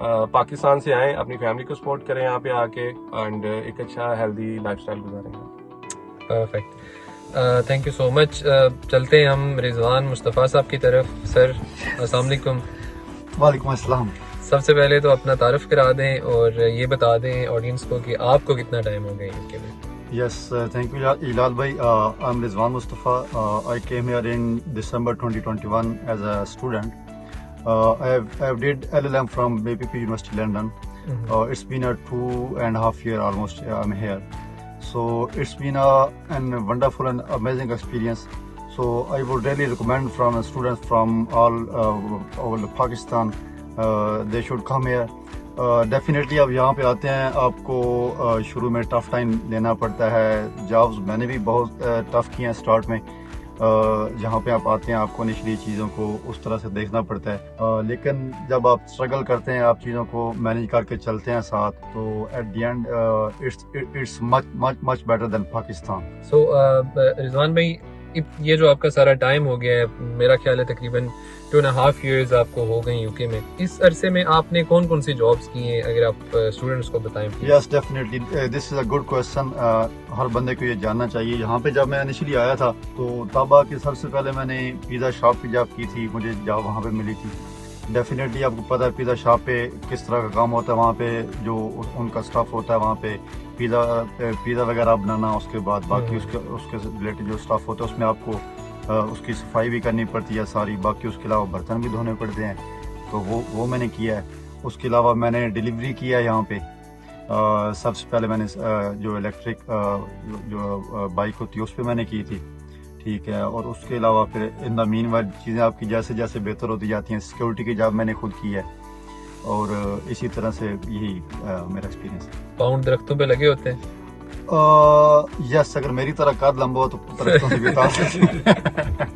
پاکستان سے آئیں, اپنی فیملی کو سپورٹ کریں یہاں پہ آ کے, اینڈ ایک اچھا ہیلدی لائف اسٹائل گزاریں گے. پرفیکٹ, تھینک یو سو مچ. چلتے ہیں ہم رضوان مصطفیٰ صاحب کی طرف. سر السلام علیکم. وعلیکم السلام. سب سے پہلے تو اپنا تعارف کرا دیں اور یہ بتا دیں آڈینس کو کہ آپ کو کتنا ٹائم ہو گیا UK میں. Yes, thank you, Ilal bhai. I'm Rizwan Mustafa. I came here in December 2021 as a student. I did LLM from BPP University London. It's been a 2.5 year almost I'm here. So it's been a wonderful and amazing experience. So I would really recommend from students from all Pakistan, they should come here. Definitely اب یہاں پہ آتے ہیں, آپ کو شروع میں tough time لینا پڑتا ہے. جابس میں نے بھی بہت ٹف کی ہیں اسٹارٹ میں. جہاں پہ آپ آتے ہیں آپ کو انیشلی چیزوں کو اس طرح سے دیکھنا پڑتا ہے, لیکن جب آپ اسٹرگل کرتے ہیں, آپ چیزوں کو مینیج کر کے چلتے ہیں ساتھ, تو at the end it's much better than Pakistan. So Rizwan بھائی, یہ جو آپ کا سارا ٹائم ہو گیا ہے, میرا خیال ہے تقریباً 2.5 years آپ کو ہو گئے UK میں. اس عرصے میں آپ نے کون کون سی جابس کی ہیں, اگر آپ اسٹوڈنٹس کو بتائیں. Yes definitely, this is a good question. ہر بندے کو یہ جاننا چاہیے. یہاں پہ جب میں انیشلی آیا تھا تو تب آ کے سب سے پہلے میں نے پیزا شاپ کی جاب کی تھی. مجھے جاب وہاں پہ ملی تھی. ڈیفینیٹلی آپ کو پتہ ہے پیزا شاپ پہ کس طرح کا کام ہوتا ہے. وہاں پہ جو ان کا اسٹاف ہوتا ہے, وہاں پہ پیزا وغیرہ بنانا, اس کے بعد باقی اس کے ریلیٹڈ جو اسٹاف ہوتا ہے اس میں آپ کو اس کی صفائی بھی کرنی پڑتی ہے ساری. باقی اس کے علاوہ برتن بھی دھونے پڑتے ہیں, تو وہ میں نے کیا ہے. اس کے علاوہ میں نے ڈیلیوری کیا ہے یہاں پہ. سب سے پہلے میں نے جو الیکٹرک جو بائک ہوتی ہے اس پہ میں نے کی تھی, ٹھیک ہے. اور اس کے علاوہ پھر ان دا مین وائل چیزیں آپ کی جیسے جیسے بہتر ہوتی جاتی ہیں. سیکورٹی کی جاب میں نے خود کی ہے, اور اسی طرح سے یہی میرا ایکسپیرینس ہے. پاؤنڈ درختوں پہ لگے ہوتے ہیں. یس, اگر میری طرح قد لمبا ہو تو درختوں سے بھی اتار سکتے ہیں.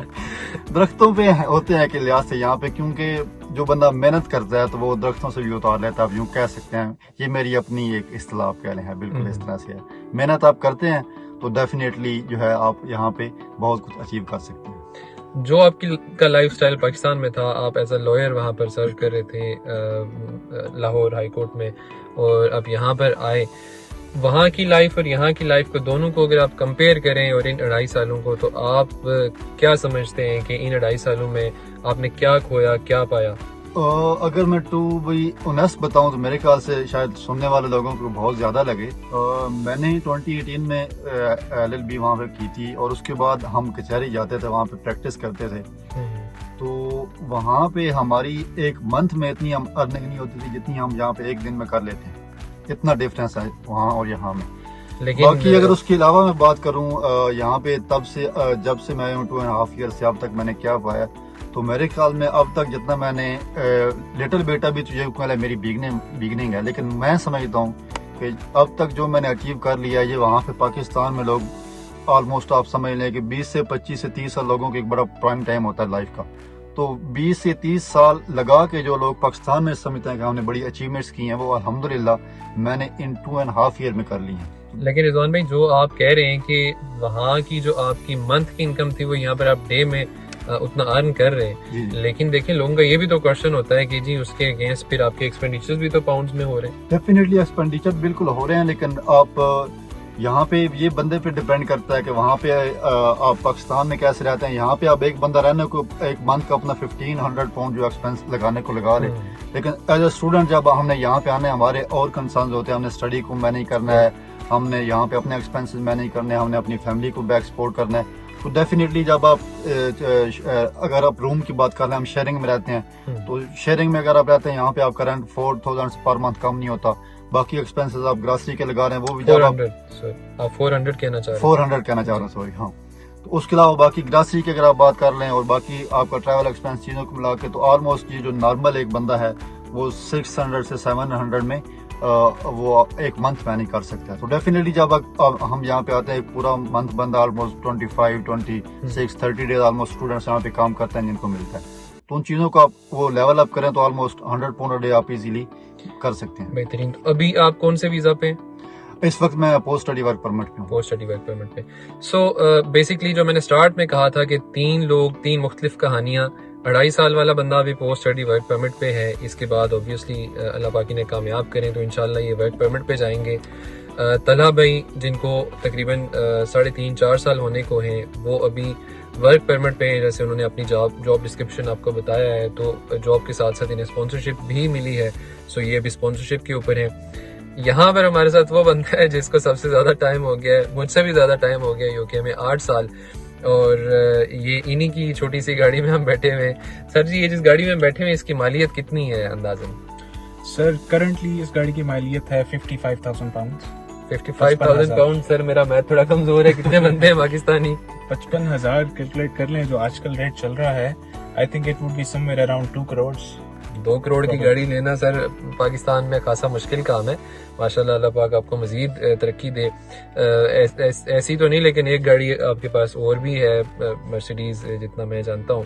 درختوں پہ ہوتے ہیں کہ لحاظ سے یہاں پہ, کیونکہ جو بندہ محنت کرتا ہے تو وہ درختوں سے بھی اتار لیتا ہے, آپ یوں کہہ سکتے ہیں. یہ میری اپنی ایک اصطلاح آپ کہہ لیں ہے, بالکل اس طرح سے ہے. محنت آپ کرتے ہیں تو ڈیفینیٹلی جو ہے آپ یہاں پہ بہت کچھ اچیو کر سکتے ہیں. جو آپ کا لائف اسٹائل پاکستان میں تھا, آپ ایز اے لائر وہاں پر سرو کر رہے تھے لاہور ہائی کورٹ میں, اور اب یہاں پر آئے. وہاں کی لائف اور یہاں کی لائف کو دونوں کو اگر آپ کمپیئر کریں اور ان 2.5 سالوں کو, تو آپ کیا سمجھتے ہیں کہ ان 2.5 سالوں میں آپ نے کیا کھویا, کیا پایا؟ اگر میں ٹو بی اونیسٹ بتاؤں تو میرے خیال سے شاید سننے والے لوگوں کو بہت زیادہ لگے. میں نے 2018 میں LLB وہاں پہ کی تھی, اور اس کے بعد ہم کچہری جاتے تھے, وہاں پہ پریکٹس کرتے تھے. تو وہاں پہ ہماری ایک منتھ میں اتنی ہم ارننگ نہیں ہوتی تھی جتنی ہم یہاں پہ ایک دن میں کر لیتے ہیں. اتنا ڈفرینس ہے وہاں اور یہاں میں. باقی اگر اس کے علاوہ میں بات کروں یہاں پہ, تب سے جب سے میں 2.5 years سے اب تک میں نے کیا پایا, تو میرے خیال میں اب تک جتنا میں نے لٹل بیٹا بھی تجھے پہلے میری بگننگ ہے, لیکن میں سمجھتا ہوں کہ اب تک جو میں نے اچیو کر لیا ہے, یہ وہاں پہ پاکستان میں لوگ آلموسٹ آپ سمجھ لیں کہ 20 سے 25 سے 30 سال لوگوں کے ایک بڑا پرائم ٹائم ہوتا ہے لائف کا. تو 20 سے 30 سال لگا کے جو لوگ پاکستان میں سمجھتے ہیں کہ ہم نے بڑی اچیومنٹس کی ہیں, وہ الحمدللہ میں نے ان 2.5 year میں کر لی ہیں. لیکن رضوان بھائی, جو آپ کہہ رہے ہیں کہ وہاں کی جو آپ کی منتھ کی انکم تھی وہ یہاں پر آپ ڈے میں اتنا ارن کر رہے ہیں, لیکن دیکھیں لوگوں کا یہ بھی تو کوشچن ہوتا ہے کہ جی اس کے اگینسٹ پھر آپ کے ایکسپینڈیچر بھی تو پاؤنڈز میں ہو رہے ہیں. ڈیفینیٹلی ایکسپینڈیچر بالکل ہو رہے ہیں, لیکن آپ یہاں پہ یہ بندے پہ ڈیپینڈ کرتا ہے کہ وہاں پہ آپ پاکستان میں کیسے رہتے ہیں. یہاں پہ آپ ایک بندہ رہنے کو ایک منتھ کا اپنا 1500 پاؤنڈ جو ایکسپینس لگانے کو لگا رہے, لیکن ایز اے اسٹوڈنٹ جب ہم نے یہاں پہ آنا ہے, ہمارے اور کنسرنز ہوتے ہیں. ہم نے اسٹڈی کو مینیج کرنا ہے, ہم نے یہاں پہ اپنے ایکسپینسز مینیج کرنے ہیں, ہم نے اپنی فیملی کو بیک سپورٹ کرنا ہے. تو ڈیفینیٹلی جب آپ اگر آپ روم کی بات کر رہے ہیں, ہم شیئرنگ میں رہتے ہیں, تو شیئرنگ میں اگر آپ رہتے ہیں یہاں پہ آپ کا رینٹ 4000 پر منتھ کم نہیں ہوتا. باقی ایکسپینسز آپ گراسری کے لگا رہے ہیں, وہ بھی 400 کہنا چاہ رہا ہوں سوری. ہاں, تو اس کے علاوہ باقی گراسری کی اگر آپ بات کر لیں اور باقی آپ کا ٹریول ایکسپینس چیزوں کو ملا کے, تو آلموسٹ یہ جو نارمل ایک بندہ ہے وہ 600 سے 700 میں وہ ایک منتھ مینیج کر سکتا ہے. تو ڈیفینیٹلی جب ہم یہاں پہ آتے ہیں, پورا منتھ بندہ آلموسٹ 25, 26, 30 ڈیز آلموسٹ اسٹوڈنٹس یہاں پہ کام کرتے ہیں جن کو ملتا ہے. تو ان چیزوں کو آپ وہ لیول اپ کریں تو آلموسٹ 100 پاؤنڈ ڈے آپ ایزیلی کر سکتے ہیں. بہترین. تو ابھی آپ کون سے ویزا پہ ہیں؟ اس وقت میں پوسٹ اسٹڈی ورک پرمٹ پہ ہوں. پوسٹ اسٹڈی ورک پرمٹ پہ. سو بیسکلی جو میں نے سٹارٹ میں کہا تھا کہ 3 مختلف کہانیاں 2.5 سال والا بندہ ابھی پوسٹ اسٹڈی ورک پرمٹ پہ ہے. اس کے بعد اوبیسلی اللہ پاکی نے کامیاب کریں تو انشاءاللہ یہ ورک پرمٹ پہ جائیں گے. طلحہ بھائی جن کو تقریباً 3.5-4 سال ہونے کو ہیں وہ ابھی ورک پرمٹ پہ ہیں. جیسے انہوں نے اپنی جاب ڈسکرپشن آپ کو بتایا ہے تو جاب کے ساتھ ساتھ انہیں اسپانسرشپ بھی ملی ہے. سو یہ ابھی اسپانسرشپ کے اوپر ہے. یہاں پر ہمارے ساتھ وہ بندہ ہے جس کو سب سے زیادہ ٹائم ہو گیا ہے, مجھ سے بھی زیادہ ٹائم ہو گیا UK میں 8 سال, اور یہ انہی کی چھوٹی سی گاڑی میں ہم بیٹھے ہوئے ہیں. سر جی یہ جس گاڑی میں بیٹھے ہوئے ہیں اس کی مالیت کتنی ہے اندازاً؟ سر کرنٹلی اس گاڑی کی مالیت ہے 55,000 پاؤنڈ. 55,000 پاؤنڈ. سر میرا میتھ تھوڑا کمزور ہے, کتنے بندے ہیں پاکستانی؟ 55,000 کیلکولیٹ کر لیں جو آج کل ریٹ چل رہا ہے. I think it would be somewhere ویئر اراؤنڈ 2 کروڑ. 2 کروڑ کی گاڑی لینا سر پاکستان میں خاصا مشکل کام ہے. ماشاءاللہ اللہ پاک آپ کو مزید ترقی دے. ایسی تو نہیں لیکن ایک گاڑی آپ کے پاس اور بھی ہے مرسیڈیز, جتنا میں جانتا ہوں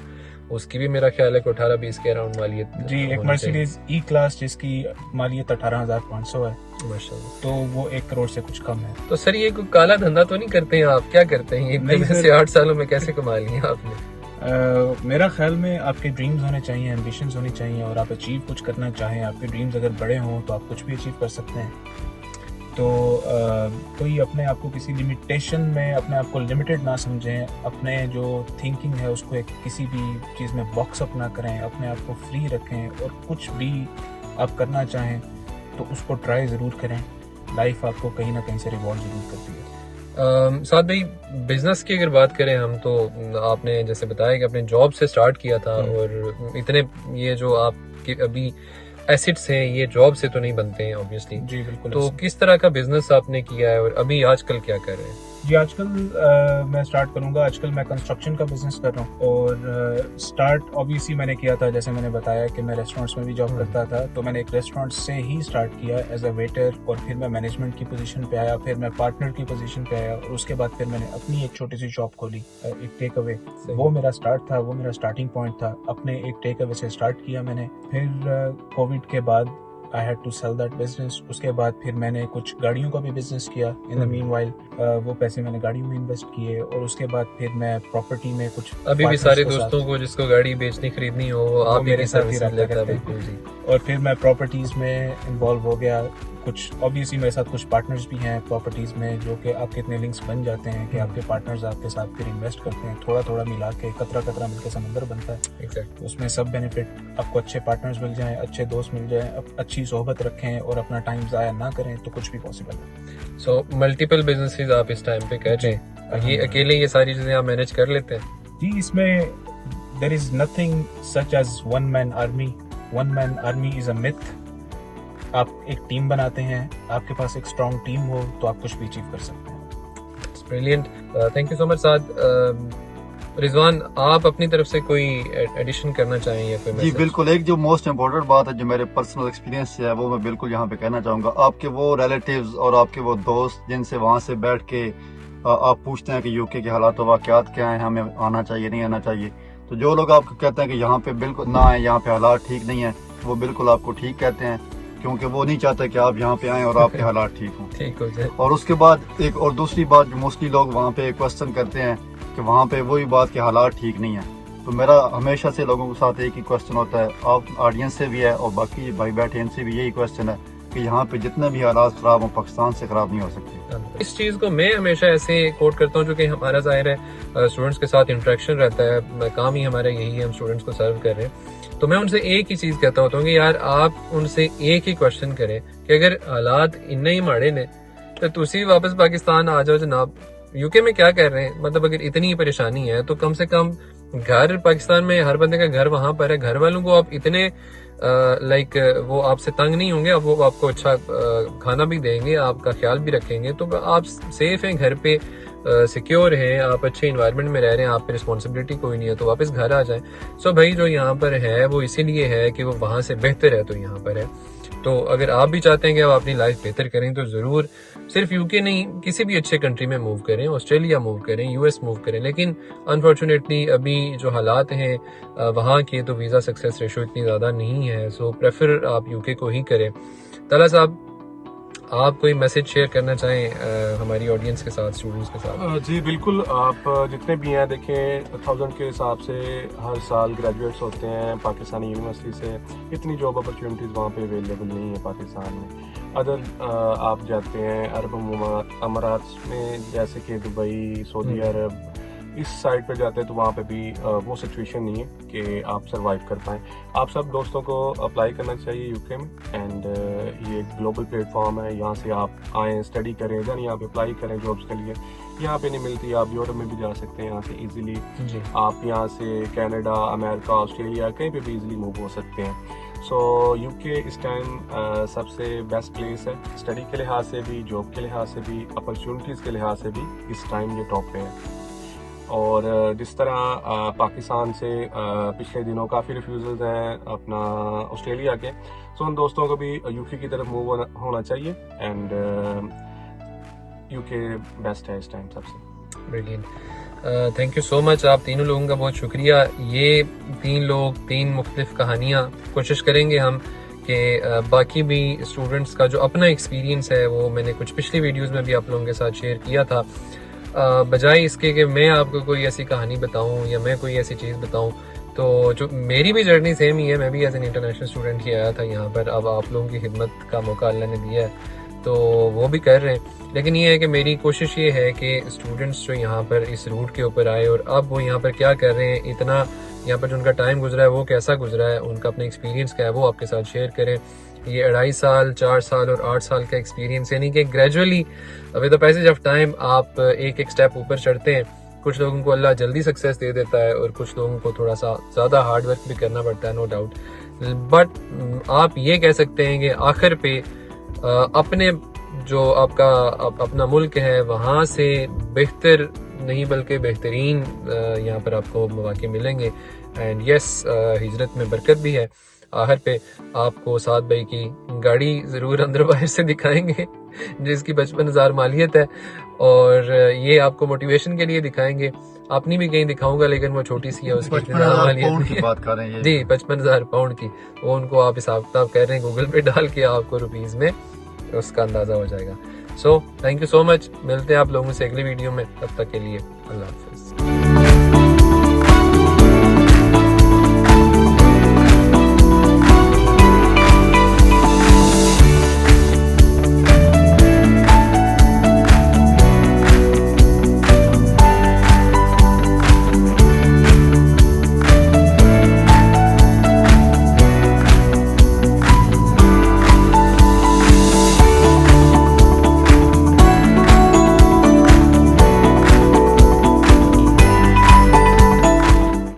اس کی بھی میرا خیال ہے کہ 18-20 کے اراؤنڈ مالیت. جی ایک مرسیڈیز ای کلاس جس کی مالیت 18,500 ہے ماشاءاللہ, تو وہ 1 کروڑ سے کچھ کم ہے. تو سر یہ کوئی کالا دھندا تو نہیں کرتے ہیں آپ؟ کیا کرتے ہیں اتنے میں سے 8 سالوں میں کیسے کما لیے آپ نے؟ میرا خیال میں آپ کے ڈریمز ہونے چاہیے, ایمبیشنز ہونی چاہیے, اور آپ اچیو کچھ کرنا چاہیں. آپ کے ڈریمز اگر بڑے ہوں تو آپ کچھ بھی اچیو کر سکتے ہیں. تو کوئی اپنے آپ کو کسی لمیٹیشن میں اپنے آپ کو لمیٹڈ نہ سمجھیں. اپنے جو تھنکنگ ہے اس کو ایک کسی بھی چیز میں باکس اپ نہ کریں. اپنے آپ کو فری رکھیں, اور کچھ بھی آپ کرنا چاہیں تو اس کو ٹرائی ضرور کریں. لائف آپ کو کہیں نہ کہیں سے ریوارڈ ضرور کرتی ہے. سعد بھائی بزنس کی اگر بات کریں ہم تو آپ نے جیسے بتایا کہ اپنے جاب سے سٹارٹ کیا تھا, اور اتنے یہ جو آپ کے ابھی ایسٹس ہیں یہ جاب سے تو نہیں بنتے ہیں اوبیسلی. جی بالکل. تو کس طرح کا بزنس آپ نے کیا ہے اور ابھی آج کل کیا کر رہے ہیں؟ جی آج کل میں سٹارٹ کروں گا. آج کل میں کنسٹرکشن کا بزنس کر رہا ہوں, اور سٹارٹ اوبیسلی میں نے کیا تھا جیسے میں نے بتایا کہ میں ریسٹورینٹس میں بھی جاب کرتا تھا, تو میں نے ایک ریسٹورینٹ سے ہی سٹارٹ کیا ایز اے ویٹر, اور پھر میں مینجمنٹ کی پوزیشن پہ آیا, پھر میں پارٹنر کی پوزیشن پہ آیا, اور اس کے بعد پھر میں نے اپنی ایک چھوٹی سی شاپ کھولی, ایک ٹیک اوے. وہ میرا سٹارٹ تھا, وہ میرا سٹارٹنگ پوائنٹ تھا. اپنے ایک ٹیک اوے سے سٹارٹ کیا میں نے. پھر کووڈ کے بعد I had to sell that business. اس کے بعد پھر میں نے کچھ گاڑیوں کا بھی بزنس کیا in the meanwhile. وہ پیسے میں نے گاڑیوں میں انویسٹ کیے, اور اس کے بعد پھر میں پراپرٹی میں کچھ ابھی بھی سارے دوستوں کو جس کو گاڑی بیچنی خریدنی ہو وہ آپ میرے ساتھ ہی رہتا ہے. اور پھر میں پراپرٹیز میں انوالو ہو گیا. کچھ اوبیسلی میرے ساتھ کچھ پارٹنرز بھی ہیں پراپرٹیز میں, جو کہ آپ کے اتنے لنکس بن جاتے ہیں کہ آپ کے پارٹنرز آپ کے ساتھ پھر انویسٹ کرتے ہیں. تھوڑا تھوڑا ملا کے قطرہ قطرہ مل کے سمندر بنتا ہے. اس میں سب بینیفٹ آپ کو اچھے پارٹنرز مل جائیں, اچھے دوست مل جائیں, اچھی صحبت رکھیں اور اپنا ٹائم ضائع نہ کریں تو کچھ بھی پاسبل ہے. سو ملٹیپل بزنسز آپ اس ٹائم پہ کر رہے ہیں, یہ اکیلے یہ ساری چیزیں آپ مینیج کر لیتے ہیں؟ جی اس میں there is nothing such as one man army. One man army is a myth. آپ ایک ٹیم بناتے ہیں, آپ کے پاس ایک اسٹرانگ ٹیم ہو تو آپ کچھ بھی اچیو کر سکتے ہیں. بریلینٹ, تھینک یو سو مچ سعد. رضوان آپ اپنی طرف سے کوئی ایڈیشن کرنا چاہیں یا کوئی؟ جی بالکل, ایک جو موسٹ امپورٹنٹ بات ہے جو میرے پرسنل ایکسپیرینس سے ہے وہ میں بالکل یہاں پہ کہنا چاہوں گا. آپ کے وہ ریلیٹیوز اور آپ کے وہ دوست جن سے وہاں سے بیٹھ کے آپ پوچھتے ہیں کہ UK کے حالات و واقعات کیا ہیں, ہمیں آنا چاہیے نہیں آنا چاہیے, تو جو لوگ آپ کو کہتے ہیں کہ یہاں پہ بالکل نہ آئیں, یہاں پہ حالات ٹھیک نہیں ہیں, وہ بالکل آپ کو ٹھیک کہتے ہیں, کیونکہ وہ نہیں چاہتے کہ آپ یہاں پہ آئیں اور آپ کے حالات ٹھیک ہوں. ٹھیک ہو جائے. اور اس کے بعد ایک اور دوسری بات جو موسٹلی لوگ وہاں پہ کوسچن کرتے ہیں کہ وہاں پہ وہی بات کہ حالات ٹھیک نہیں ہیں, تو میرا ہمیشہ سے لوگوں کے ساتھ ایک ہی کوسچن ہوتا ہے, آپ آڈینس سے بھی ہے اور باقی بھائی بیٹھے ان سے بھی یہی کوسچن ہے کہ یہاں پہ جتنے بھی حالات خراب ہوں پاکستان سے خراب نہیں ہو سکتے. اس چیز کو میں ہمیشہ ایسے کوٹ کرتا ہوں جو کہ ہمارا ظاہر ہے اسٹوڈنٹس کے ساتھ انٹریکشن رہتا ہے, کام ہی ہمارا یہی ہے, ہم اسٹوڈنٹس کو سرو کر رہے ہیں, تو میں ان سے ایک ہی چیز کہتا ہوتا ہوں کہ یار آپ ان سے ایک ہی کوشچن کریں کہ اگر حالات اتنے ہی ماڑے نے تو تسی واپس پاکستان آ جاؤ جناب. UK میں کیا کر رہے ہیں, مطلب اگر اتنی پریشانی ہے تو کم سے کم گھر پاکستان میں ہر بندے کا گھر وہاں پر ہے, گھر والوں کو آپ اتنے لائک وہ آپ سے تنگ نہیں ہوں گے, وہ آپ کو اچھا کھانا بھی دیں گے, آپ کا خیال بھی رکھیں گے, تو آپ سیف ہیں گھر پہ, سیکیور ہیں, آپ اچھے انوائرمنٹ میں رہ رہے ہیں, آپ پہ رسپانسبلٹی کوئی نہیں ہے, تو واپس گھر آ جائیں. سو بھائی جو یہاں پر ہے وہ اسی لیے ہے کہ وہ وہاں سے بہتر ہے تو یہاں پر ہے. تو اگر آپ بھی چاہتے ہیں کہ آپ اپنی لائف بہتر کریں تو ضرور صرف UK نہیں کسی بھی اچھے کنٹری میں موو کریں, آسٹریلیا موو کریں, US موو کریں, لیکن انفارچونیٹلی ابھی جو حالات ہیں وہاں کے تو ویزا سکسیس ریشو اتنی زیادہ نہیں ہے, سو پریفر آپ UK کو ہی کریں. طلحہ صاحب آپ کوئی میسج شیئر کرنا چاہیں ہماری آڈینس کے ساتھ, اسٹوڈنٹس کے ساتھ. جی بالکل, آپ جتنے بھی ہیں دیکھیں 1000 کے حساب سے ہر سال گریجویٹس ہوتے ہیں پاکستانی یونیورسٹی سے. اتنی جاب اپرچونیٹیز وہاں پہ اویلیبل نہیں ہے پاکستان میں. ادر آپ جاتے ہیں عرب امارات میں جیسے کہ دبئی, سعودی عرب, اس سائڈ پہ جاتے ہیں تو وہاں پہ بھی وہ سچویشن نہیں ہے کہ آپ سروائیو کر پائیں. آپ سب دوستوں کو اپلائی کرنا چاہیے یو کے میں, اینڈ یہ ایک گلوبل پلیٹ فارم ہے. یہاں سے آپ آئیں, اسٹڈی کریں, دین یہاں پہ اپلائی کریں جابس کے لیے. یہاں پہ نہیں ملتی, آپ یورپ میں بھی جا سکتے ہیں یہاں سے ایزیلی. آپ یہاں سے کینیڈا, امریکہ, آسٹریلیا کہیں پہ بھی ایزیلی موو ہو سکتے ہیں. سو یو کے اس ٹائم سب سے بیسٹ پلیس ہے, اسٹڈی کے لحاظ سے بھی, جاب کے لحاظ سے بھی, اپرچونیٹیز کے لحاظ سے بھی اس ٹائم یہ ٹاپ پہ ہے. اور جس طرح پاکستان سے پچھلے دنوں کافی ریفیوزلز ہیں اپنا آسٹریلیا کے, سو ان دوستوں کو بھی یو کے کی طرف موو ہونا چاہیے. اینڈ یو کے بیسٹ ہے اس ٹائم سب سے. بریلینٹ, تھینک یو سو مچ. آپ تینوں لوگوں کا بہت شکریہ. یہ 3 لوگ 3 مختلف کہانیاں, کوشش کریں گے ہم کہ باقی بھی اسٹوڈنٹس کا جو اپنا ایکسپیرینس ہے وہ میں نے کچھ پچھلی ویڈیوز میں بھی آپ لوگوں کے ساتھ شیئر کیا تھا. بجائے اس کے کہ میں آپ کو کوئی ایسی کہانی بتاؤں یا میں کوئی ایسی چیز بتاؤں, تو جو میری بھی جرنی سیم ہی ہے. میں بھی ایز این انٹرنیشنل اسٹوڈنٹ ہی آیا تھا یہاں پر. اب آپ لوگوں کی خدمت کا موقع اللہ نے دیا ہے تو وہ بھی کر رہے ہیں. لیکن یہ ہے کہ میری کوشش یہ ہے کہ اسٹوڈنٹس جو یہاں پر اس روٹ کے اوپر آئے اور اب وہ یہاں پر کیا کر رہے ہیں, اتنا یہاں پر جو ان کا ٹائم گزرا ہے وہ کیسا گزرا ہے, ان کا اپنا ایکسپیرینس کیا ہے, وہ آپ کے ساتھ شیئر کریں. یہ 2.5 سال, 4 سال اور 8 سال کا ایکسپیرینس, یعنی کہ gradually with the passage of time آپ ایک اسٹیپ اوپر چڑھتے ہیں. کچھ لوگوں کو اللہ جلدی سکسیس دے دیتا ہے اور کچھ لوگوں کو تھوڑا سا زیادہ ہارڈ ورک بھی کرنا پڑتا ہے, نو ڈاؤٹ. بٹ آپ یہ کہہ سکتے ہیں کہ آخر پہ اپنے جو آپ کا اپنا ملک ہے وہاں سے بہتر نہیں بلکہ بہترین یہاں پر آپ کو مواقع ملیں گے. اینڈ یس, ہجرت میں برکت بھی ہے. آخر پہ آپ کو 7 بھائی کی گاڑی ضرور اندر باہر سے دکھائیں گے جس کی 55,000 مالیت ہے, اور یہ آپ کو موٹیویشن کے لیے دکھائیں گے. اپنی بھی کہیں دکھاؤں گا لیکن وہ چھوٹی سی ہے, اس کی مالیت کی بات کر رہے ہیں جی 55,000 پاؤنڈ کی. وہ ان کو آپ حساب کتاب کر رہے ہیں گوگل پہ ڈال کے, آپ کو روپیز میں اس کا اندازہ ہو جائے گا. سو تھینک یو سو مچ. ملتے ہیں آپ لوگوں سے اگلی ویڈیو میں, تب تک کے لیے اللہ حافظ.